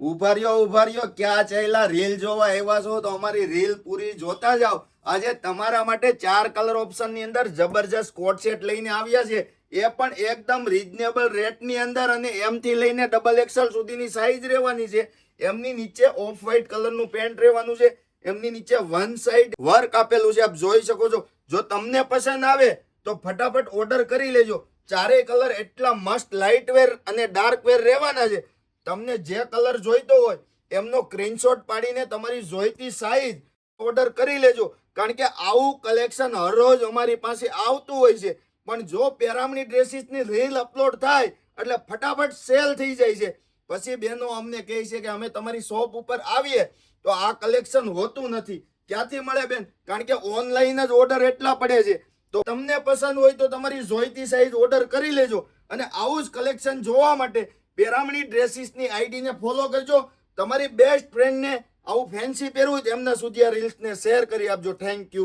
ઉભા રહ્યો ક્યાં ચાલ્યા? રીલ જોવા આવ્યા છો તો અમારી રીલ પૂરી જોતા જાઓ. આજે તમારા માટે 4 કલર ઓપ્શન ની અંદર જબરજસ્ત કોટ સેટ લઈને આવ્યા છે. એ પણ એકદમ રીઝનેબલ રેટ ની અંદર, અને એમ થી લઈને ડબલ એક્સેલ સુધીની સાઈઝ રહેવાની છે. એમની નીચે ઓફ વ્હાઈટ કલર નું પેન્ટ રહેવાનું છે. એમની નીચે વન સાઈડ વર્ક આપેલું છે, આપ જોઈ શકો છો. જો તમને પસંદ આવે તો ફટાફટ ઓર્ડર કરી લેજો. ચારેય કલર એટલા મસ્ત લાઇટ વેર અને ડાર્ક વેર રહેવાના છે. તમને જે કલર જોઈતો હોય એમનો સ્ક્રીનશોટ પાડીને તમારી જોઈતી સાઈઝ ઓર્ડર કરી લેજો. કારણ કે આવું કલેક્શન હરરોજ અમારી પાસે આવતું હોય છે. પણ જો પેરામણી ડ્રેસીસની રીલ અપલોડ થાય એટલે ફટાફટ સેલ થઈ જાય છે. પછી બહેનો અમને કહે છે કે અમે તમારી શોપ ઉપર આવીએ તો આ કલેક્શન હોતું નથી. ક્યાંથી મળે બેન? કારણ કે ઓનલાઈન જ ઓર્ડર એટલા પડે છે. તો તમને પસંદ હોય તો તમારી જોઈતી સાઈઝ ઓર્ડર કરી લેજો. અને આવું જ કલેક્શન જોવા માટે પેરામણી ડ્રેસીસની આઈડીને ફોલો કરજો. તમારી બેસ્ટ ફ્રેન્ડને આવું ફેન્સી પહેરવું જ એમના સુધી આ રીલ્સને શેર કરી આપજો. Thank you.